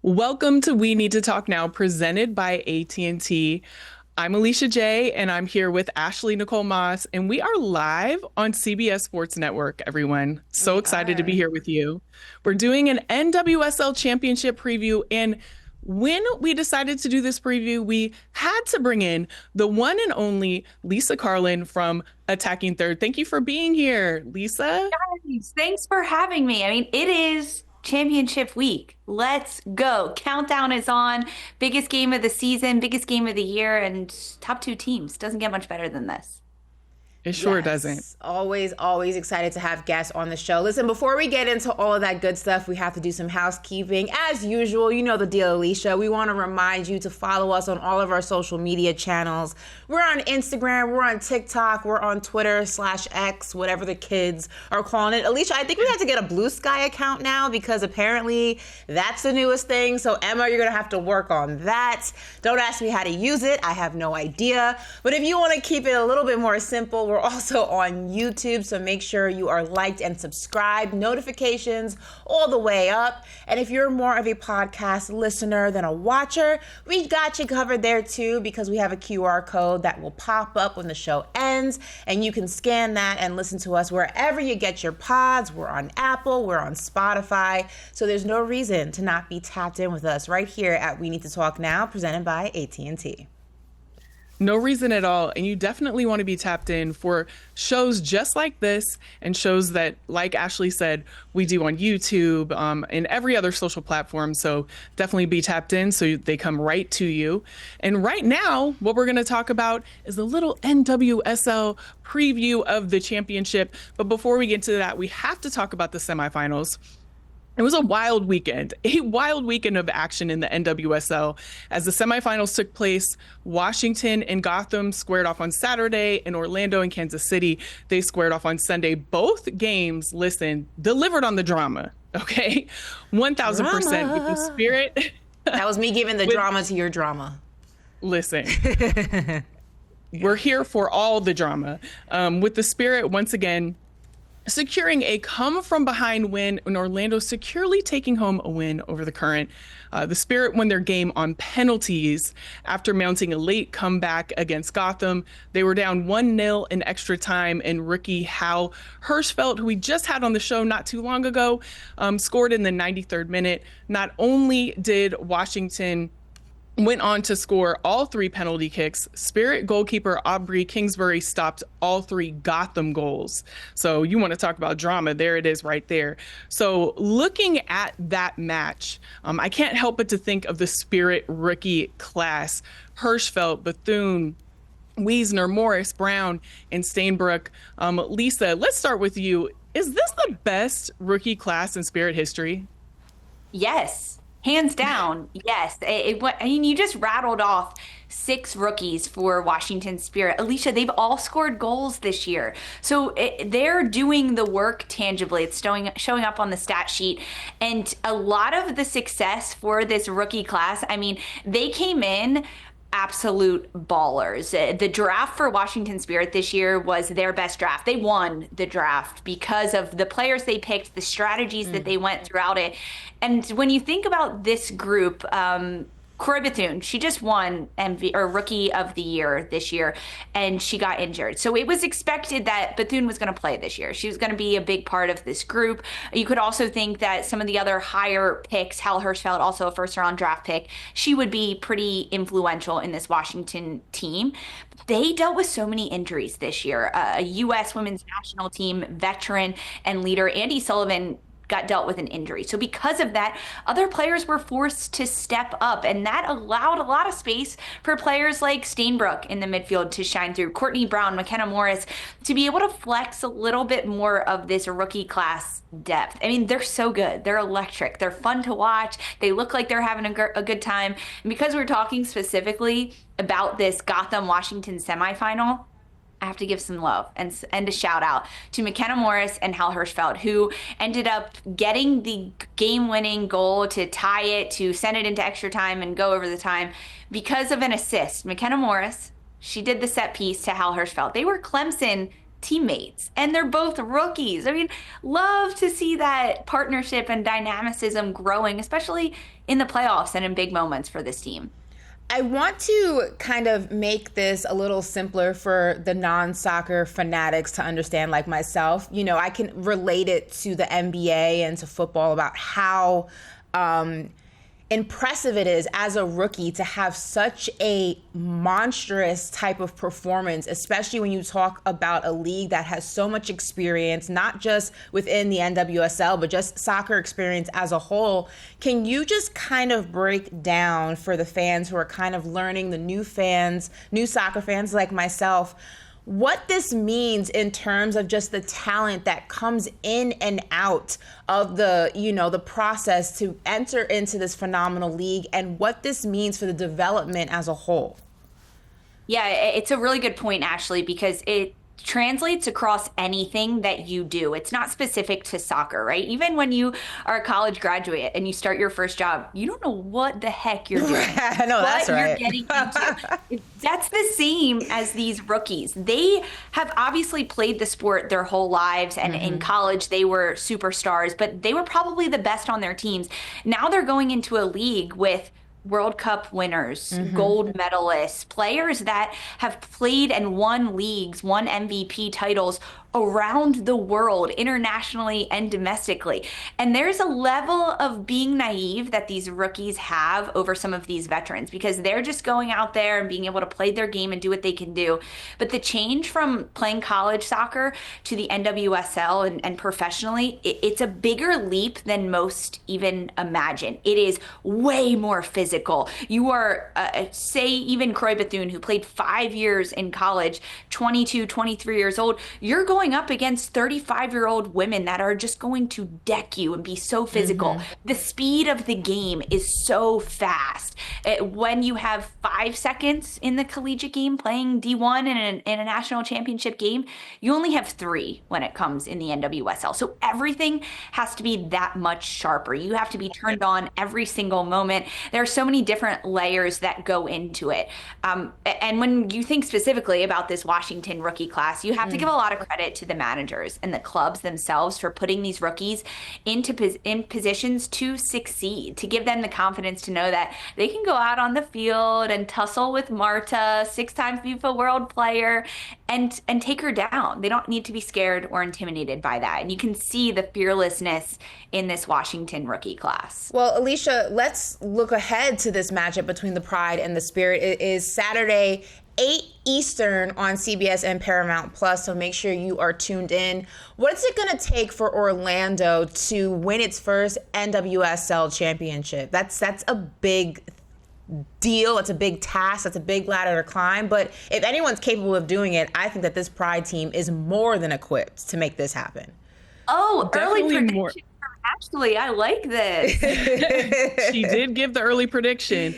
Welcome to We Need to Talk Now, presented by AT&T. I'm Alicia J, and I'm here with Ashley Nicole Moss, and we are live on CBS Sports Network, everyone. So We excited to be are. here with you. We're doing an NWSL Championship preview, and when we decided to do this preview, we had to bring in the one and only Lisa Carlin from Attacking Third. Thank you for being here, Lisa. Guys, thanks for having me. I mean, it is championship week. Let's go. Countdown is on. Biggest game of the season, biggest game of the year, and top two teams. Doesn't get much better than this. It sure doesn't. Yes, always excited to have guests on the show. Listen, before we get into all of that good stuff, we have to do some housekeeping. As usual, you know the deal, Alicia. We want to remind you to follow us on all of our social media channels. We're on Instagram, we're on TikTok, we're on Twitter/X, whatever the kids are calling it. Alicia, I think we have to get a Blue Sky account now because apparently that's the newest thing. So Emma, you're going to have to work on that. Don't ask me how to use it. I have no idea. But if you want to keep it a little bit more simple, we're also on YouTube, so make sure you are liked and subscribed, notifications all the way up. And if you're more of a podcast listener than a watcher, we got you covered there too, because we have a QR code that will pop up when the show ends, and you can scan that and listen to us wherever you get your pods. We're on Apple, we're on Spotify, so there's no reason to not be tapped in with us right here at We Need to Talk Now, presented by AT&T. No reason at all. And you definitely want to be tapped in for shows just like this and shows that, like Ashley said, we do on YouTube and every other social platform. So definitely be tapped in so they come right to you. And right now, what we're going to talk about is a little NWSL preview of the championship. But before we get to that, we have to talk about the semifinals. It was a wild weekend of action in the NWSL as the semifinals took place. Washington and Gotham squared off on Saturday, and Orlando and Kansas City, they squared off on Sunday. Both games, listen, delivered on the drama, okay? 1,000% with the spirit. That was me giving the drama to your drama. Listen, we're here for all the drama. With the spirit, once again, securing a come-from-behind win, and Orlando securely taking home a win over the Current. The Spirit won their game on penalties after mounting a late comeback against Gotham. They were down 1-0 in extra time, and rookie Hal Hirschfeld, who we just had on the show not too long ago, scored in the 93rd minute. Not only did Washington went on to score all three penalty kicks, Spirit goalkeeper Aubrey Kingsbury stopped all three Gotham goals. So you want to talk about drama, there it is right there. So looking at that match, I can't help but to think of the Spirit rookie class: Hirschfeld, Bethune, Wiesner, Morris, Brown, and Steinbrook. Lisa, let's start with you. Is this the best rookie class in Spirit history? Yes. Hands down, yes. I mean, you just rattled off 6 rookies for Washington Spirit. Alicia, they've all scored goals this year. So they're doing the work tangibly. It's showing up on the stat sheet. And a lot of the success for this rookie class, I mean, they came in absolute ballers. The draft for Washington Spirit this year was their best draft. They won the draft because of the players they picked, the strategies that they went throughout it. And when you think about this group, Corey Bethune, she just won Rookie of the Year this year, and she got injured. So it was expected that Bethune was going to play this year. She was going to be a big part of this group. You could also think that some of the other higher picks, Hal Hirschfeld, also a first-round draft pick, she would be pretty influential in this Washington team. They dealt with so many injuries this year. A U.S. women's national team veteran and leader, Andy Sullivan, got dealt with an injury. So because of that, other players were forced to step up, and that allowed a lot of space for players like Steinbrook in the midfield to shine through, Courtney Brown, McKenna Morris, to be able to flex a little bit more of this rookie class depth. I mean, they're so good. They're electric. They're fun to watch. They look like they're having a good time. And because we're talking specifically about this Gotham Washington semifinal, I have to give some love and a shout out to McKenna Morris and Hal Hirschfeld, who ended up getting the game-winning goal to tie it, to send it into extra time and go over the time because of an assist. McKenna Morris, she did the set piece to Hal Hirschfeld. They were Clemson teammates, and they're both rookies. I mean, love to see that partnership and dynamicism growing, especially in the playoffs and in big moments for this team. I want to kind of make this a little simpler for the non-soccer fanatics to understand, like myself. You know, I can relate it to the NBA and to football about how impressive it is as a rookie to have such a monstrous type of performance, especially when you talk about a league that has so much experience, not just within the NWSL, but just soccer experience as a whole. Can you just kind of break down for the fans who are kind of learning, the new fans, new soccer fans like myself, what this means in terms of just the talent that comes in and out of the, you know, the process to enter into this phenomenal league, and what this means for the development as a whole? Yeah, it's a really good point, Ashley, because it translates across anything that you do. It's not specific to soccer, right? Even when you are a college graduate and you start your first job, you don't know what the heck you're doing. I know, that's right. You're getting into. That's the same as these rookies. They have obviously played the sport their whole lives, and in college they were superstars, but they were probably the best on their teams. Now they're going into a league with World Cup winners, gold medalists, players that have played and won leagues, won MVP titles around the world, internationally and domestically. And there's a level of being naive that these rookies have over some of these veterans, because they're just going out there and being able to play their game and do what they can do. But the change from playing college soccer to the NWSL and professionally, it's a bigger leap than most even imagine. It is way more physical. You are, say, even Croy Bethune, who played 5 years in college, 22, 23 years old, you're going up against 35-year-old women that are just going to deck you and be so physical. The speed of the game is so fast. When you have 5 seconds in the collegiate game playing D1 in a national championship game, you only have 3 when it comes in the NWSL. So everything has to be that much sharper. You have to be turned on every single moment. There are so many different layers that go into it. And when you think specifically about this Washington rookie class, you have to give a lot of credit to the managers and the clubs themselves for putting these rookies in positions to succeed, to give them the confidence to know that they can go out on the field and tussle with Marta, 6-time FIFA world player, and take her down. They don't need to be scared or intimidated by that. And you can see the fearlessness in this Washington rookie class. Well, Alicia, let's look ahead to this matchup between the Pride and the Spirit. It is Saturday, 8 Eastern on CBS and Paramount Plus, so make sure you are tuned in. What's it going to take for Orlando to win its first NWSL championship? That's a big deal. It's a big task. It's a big ladder to climb. But if anyone's capable of doing it, I think that this Pride team is more than equipped to make this happen. Oh, Definitely early prediction more. from Ashley. I like this. She did give the early prediction.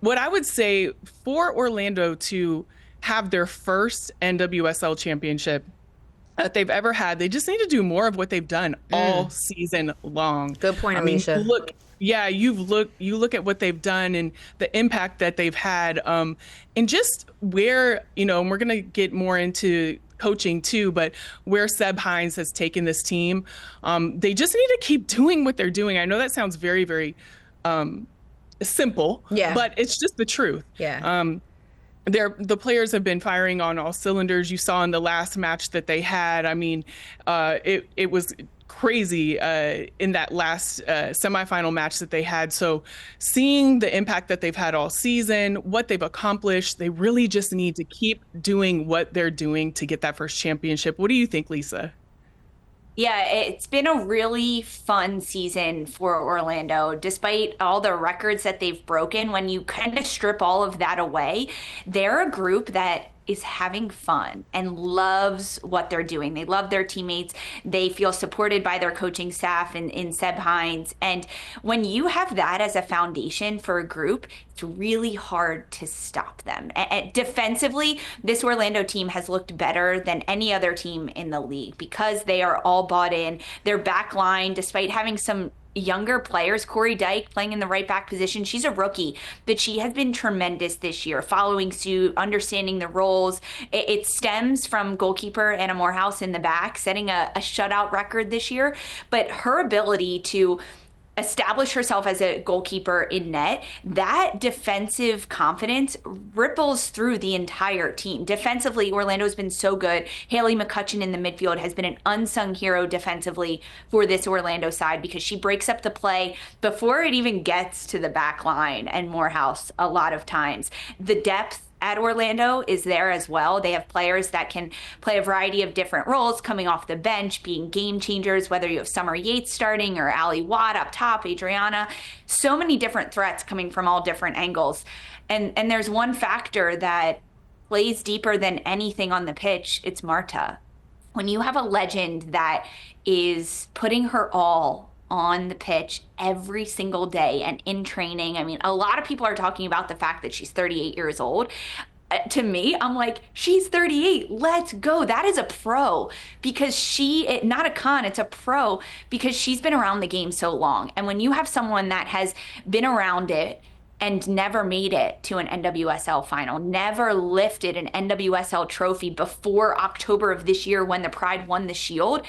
What I would say for Orlando to have their first NWSL championship that they've ever had, they just need to do more of what they've done all season long. Good point, Alicia. You look at what they've done and the impact that they've had, and just where, and we're going to get more into coaching too, but where Seb Hines has taken this team, they just need to keep doing what they're doing. I know that sounds very, very simple, but it's just the truth. The players have been firing on all cylinders. You saw in the last match that they had, I mean, it was crazy in that last semifinal match that they had. So seeing the impact that they've had all season, what they've accomplished, they really just need to keep doing what they're doing to get that first championship. What do you think, Lisa? Yeah, it's been a really fun season for Orlando. Despite all the records that they've broken, when you kind of strip all of that away, they're a group that is having fun and loves what they're doing. They love their teammates. They feel supported by their coaching staff in Seb Hines. And when you have that as a foundation for a group, it's really hard to stop them. And defensively, this Orlando team has looked better than any other team in the league because they are all bought in. Their back line, despite having some younger players. Corey Dyke playing in the right back position. She's a rookie, but she has been tremendous this year, following suit, understanding the roles. It stems from goalkeeper Anna Morehouse in the back, setting a shutout record this year. But her ability to establish herself as a goalkeeper in net, that defensive confidence ripples through the entire team. Defensively, Orlando's been so good. Haley McCutcheon in the midfield has been an unsung hero defensively for this Orlando side, because she breaks up the play before it even gets to the back line and Morehouse a lot of times. The depth at Orlando is there as well. They have players that can play a variety of different roles coming off the bench, being game changers, whether you have Summer Yates starting or Ali Watt up top, Adriana. So many different threats coming from all different angles. And there's one factor that plays deeper than anything on the pitch. It's Marta. When you have a legend that is putting her all on the pitch every single day and in training. I mean, a lot of people are talking about the fact that she's 38 years old. To me, I'm like, she's 38. Let's go. That is a pro, because not a con, it's a pro, because she's been around the game so long. And when you have someone that has been around it and never made it to an NWSL final, never lifted an NWSL trophy before October of this year when the Pride won the Shield,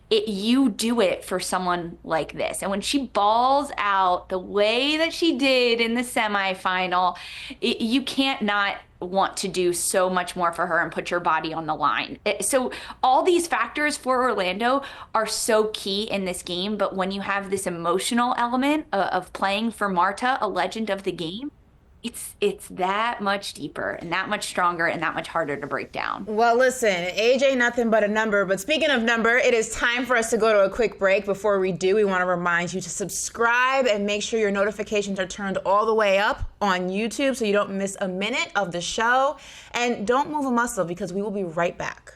you do it for someone like this. And when she balls out the way that she did in the semifinal, you can't not want to do so much more for her and put your body on the line. So all these factors for Orlando are so key in this game. But when you have this emotional element of playing for Marta, a legend of the game, it's that much deeper and that much stronger and that much harder to break down. Well, listen, age ain't nothing but a number. But speaking of number, it is time for us to go to a quick break. Before we do, we want to remind you to subscribe and make sure your notifications are turned all the way up on YouTube so you don't miss a minute of the show. And don't move a muscle, because we will be right back.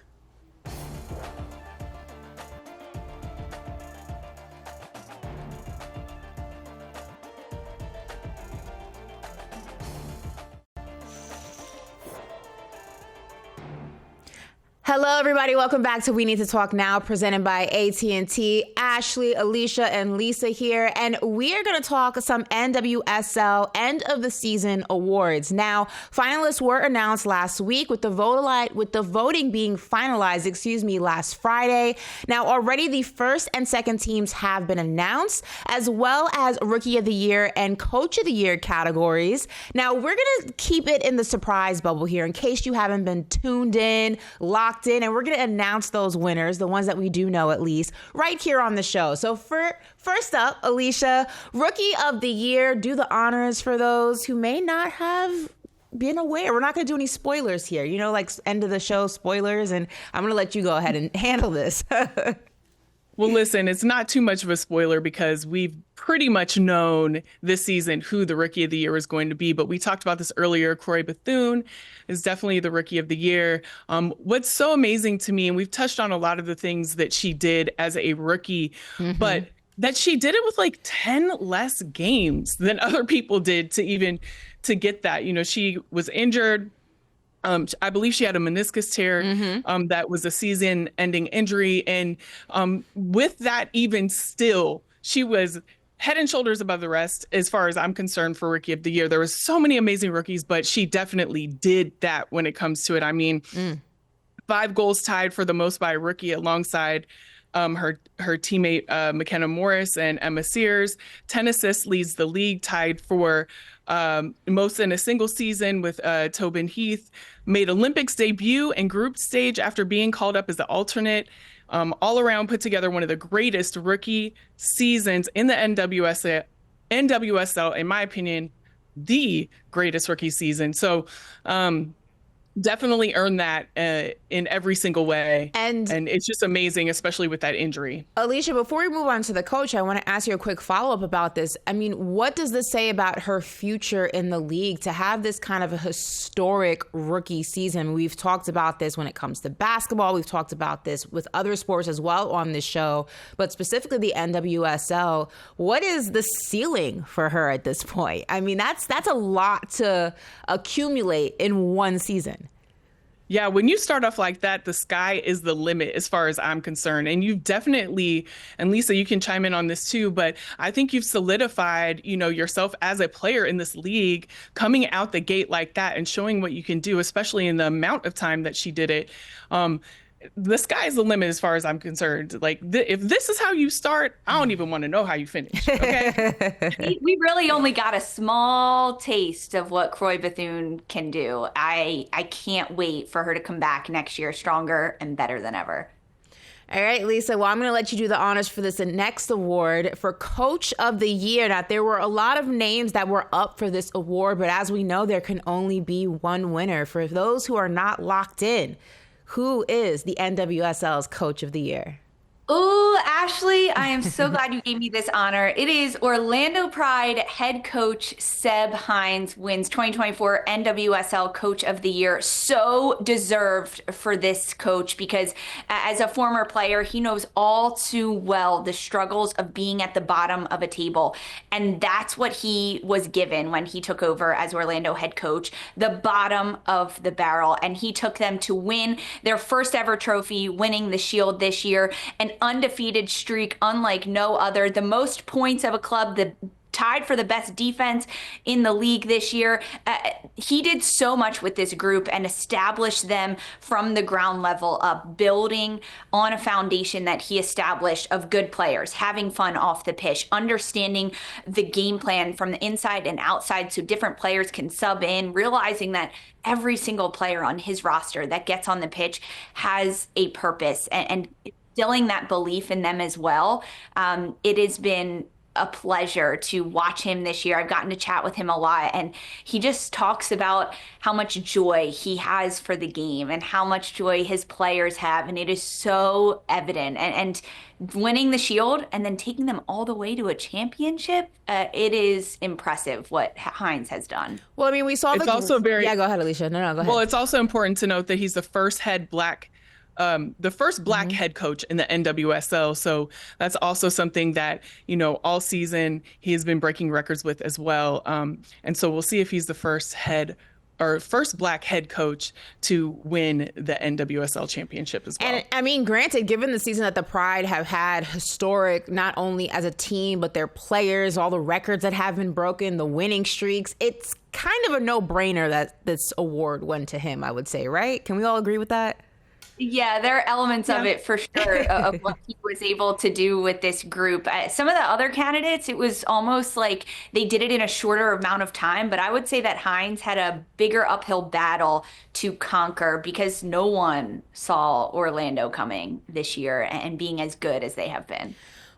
Hello, everybody. Welcome back to We Need to Talk Now, presented by AT&T. Ashley, Alicia, and Lisa here, and we are going to talk some NWSL End of the Season Awards. Now, finalists were announced last week, with the voting being finalized, last Friday. Now, already the first and second teams have been announced, as well as Rookie of the Year and Coach of the Year categories. Now, we're going to keep it in the surprise bubble here, in case you haven't been tuned in, locked in, and we're going to announce those winners, the ones that we do know at least, right here on the show. So first up, Alicia, Rookie of the Year, do the honors for those who may not have been aware. We're not going to do any spoilers here, like end of the show spoilers, and I'm going to let you go ahead and handle this. Well, listen, it's not too much of a spoiler, because we've pretty much known this season who the Rookie of the Year is going to be. But we talked about this earlier. Corey Bethune is definitely the Rookie of the Year. What's so amazing to me, and we've touched on a lot of the things that she did as a rookie, but that she did it with like 10 less games than other people did to get that. She was injured. I believe she had a meniscus tear that was a season-ending injury. And with that, even still, she was head and shoulders above the rest as far as I'm concerned for Rookie of the Year. There was so many amazing rookies, but she definitely did that when it comes to it. I mean, 5 goals tied for the most by a rookie alongside her teammate McKenna Morris and Emma Sears. 10 assists, leads the league, tied for most in a single season with Tobin Heath. Made Olympics debut and group stage after being called up as the alternate. All around put together one of the greatest rookie seasons in the NWSL, in my opinion, the greatest rookie season. So definitely earned that in every single way. And it's just amazing, especially with that injury. Alicia, before we move on to the coach, I want to ask you a quick follow-up about this. I mean, what does this say about her future in the league to have this kind of a historic rookie season? We've talked about this when it comes to basketball. We've talked about this with other sports as well on this show, but specifically the NWSL. What is the ceiling for her at this point? I mean, that's a lot to accumulate in one season. Yeah, when you start off like that, the sky is the limit as far as I'm concerned. And you've definitely, and Lisa, you can chime in on this too, but I think you've solidified, yourself as a player in this league, coming out the gate like that and showing what you can do, especially in the amount of time that she did it. The sky's the limit as far as I'm concerned. Like, if this is how you start, I don't even want to know how you finish. Okay. We really only got a small taste of what Croy Bethune can do. I can't wait for her to come back next year stronger and better than ever. All right, Lisa. Well, I'm going to let you do the honors for this next award for Coach of the Year. Now, there were a lot of names that were up for this award, but as we know, there can only be one winner. For those who are not locked in, who is the NWSL's Coach of the Year? Oh, Ashley, I am so glad you gave me this honor. It is Orlando Pride head coach Seb Hines wins 2024 NWSL Coach of the Year. So deserved for this coach because as a former player, he knows all too well the struggles of being at the bottom of a table. And that's what he was given when he took over as Orlando head coach, the bottom of the barrel. And he took them to win their first ever trophy, winning the Shield this year. An undefeated streak unlike no other, the most points of a club, tied for the best defense in the league this year. He did so much with this group and established them from the ground level up, building on a foundation that he established of good players, having fun off the pitch, understanding the game plan from the inside and outside so different players can sub in, realizing that every single player on his roster that gets on the pitch has a purpose and instilling that belief in them as well. It has been a pleasure to watch him this year. I've gotten to chat with him a lot, and he just talks about how much joy he has for the game and how much joy his players have. And it is so evident. And winning the Shield and then taking them all the way to a championship, it is impressive what Hines has done. Well, I mean, we saw it's also very. Yeah, go ahead, Alicia. No, go ahead. Well, it's also important to note that he's the first black head coach in the NWSL. So that's also something that, all season he has been breaking records with as well. And so we'll see if he's the first black head coach to win the NWSL championship as well. And I mean, granted, given the season that the Pride have had historic, not only as a team, but their players, all the records that have been broken, the winning streaks, it's kind of a no-brainer that this award went to him, I would say, right? Can we all agree with that? Yeah, there are elements of it for sure of what he was able to do with this group. Some of the other candidates, it was almost like they did it in a shorter amount of time. But I would say that Hines had a bigger uphill battle to conquer because no one saw Orlando coming this year and being as good as they have been.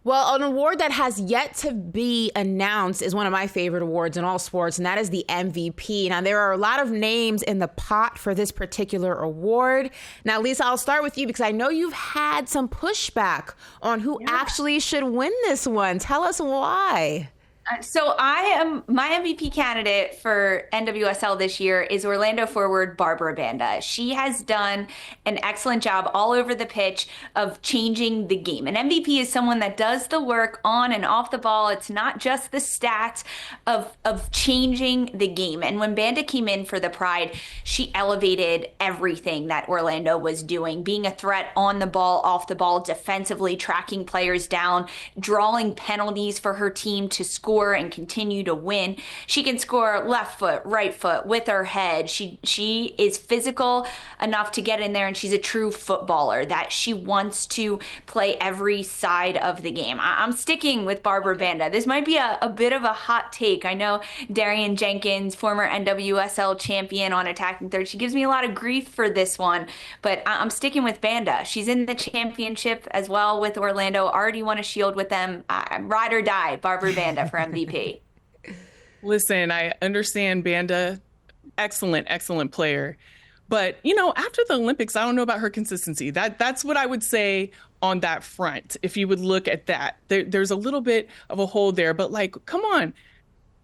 Well, an award that has yet to be announced is one of my favorite awards in all sports, and that is the MVP. Now, there are a lot of names in the pot for this particular award. Now, Lisa, I'll start with you because I know you've had some pushback on who actually should win this one. Tell us why. So my MVP candidate for NWSL this year is Orlando forward Barbara Banda. She has done an excellent job all over the pitch of changing the game. An MVP is someone that does the work on and off the ball. It's not just the stats of changing the game. And when Banda came in for the Pride, she elevated everything that Orlando was doing, being a threat on the ball, off the ball, defensively, tracking players down, drawing penalties for her team to score and continue to win. She can score left foot, right foot, with her head. She is physical enough to get in there, and she's a true footballer that she wants to play every side of the game. I'm sticking with Barbara Banda. This might be a bit of a hot take. I know Darian Jenkins, former NWSL champion on Attacking Third, she gives me a lot of grief for this one, but I'm sticking with Banda. She's in the championship as well with Orlando, already won a Shield with them. Ride or die, Barbara Banda for MVP. Listen, I understand Banda, excellent player. But, after the Olympics, I don't know about her consistency. That's what I would say on that front. If you would look at that, there's a little bit of a hole there. But, come on,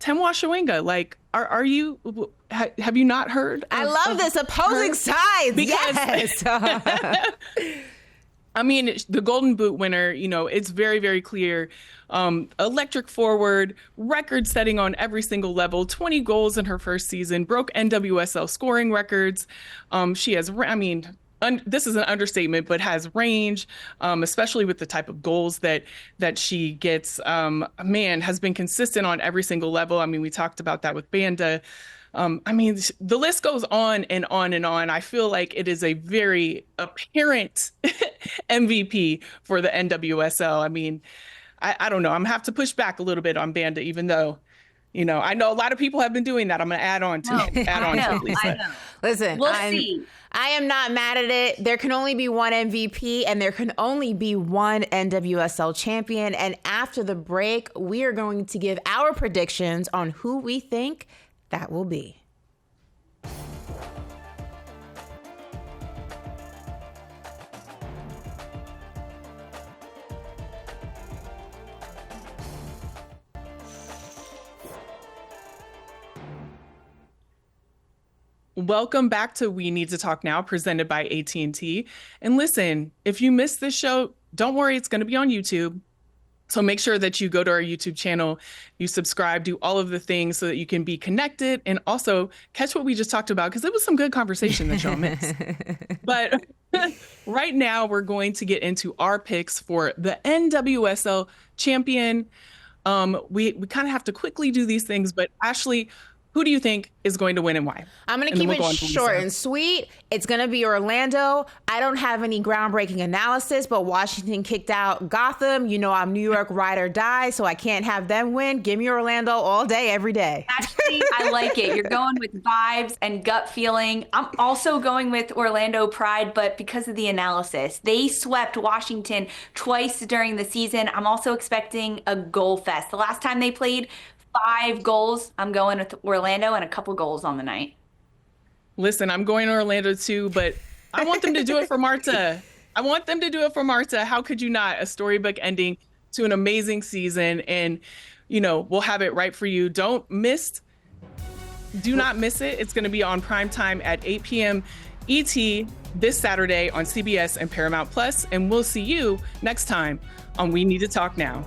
Temwa Shawinga, have you not heard? I love this opposing sides. Because, yes. I mean, the Golden Boot winner, it's very, very clear. Electric forward, record setting on every single level, 20 goals in her first season, broke NWSL scoring records. She has, this is an understatement, but has range, especially with the type of goals that she gets. Has been consistent on every single level. I mean, we talked about that with Banda. The list goes on and on and on. I feel like it is a very apparent MVP for the NWSL. I mean, I don't know. I'm gonna have to push back a little bit on Banda, even though, I know a lot of people have been doing that. I'm gonna add on to it, Lisa. I know. Listen, we'll see. I am not mad at it. There can only be one MVP and there can only be one NWSL champion. And after the break, we are going to give our predictions on who we think that will be. Welcome back to We Need to Talk Now, presented by AT&T. And listen, if you missed this show, don't worry, it's going to be on YouTube. So make sure that you go to our YouTube channel, you subscribe, do all of the things so that you can be connected and also catch what we just talked about, because it was some good conversation that y'all missed. But right now, we're going to get into our picks for the NWSL champion. We kind of have to quickly do these things, but Ashley, who do you think is going to win and why? I'm going to keep it short and sweet. It's going to be Orlando. I don't have any groundbreaking analysis, but Washington kicked out Gotham. I'm New York ride or die, so I can't have them win. Give me Orlando all day, every day. Actually, I like it. You're going with vibes and gut feeling. I'm also going with Orlando Pride, but because of the analysis. They swept Washington twice during the season. I'm also expecting a goal fest. The last time they played, 5 goals. I'm going with Orlando and a couple goals on the night. Listen, I'm going to Orlando too, but I want them to do it for Marta. How could you not? A storybook ending to an amazing season, and we'll have it right for you. Do not miss it. It's going to be on primetime at 8 p.m. ET this Saturday on CBS and Paramount Plus, and we'll see you next time on We Need to Talk Now.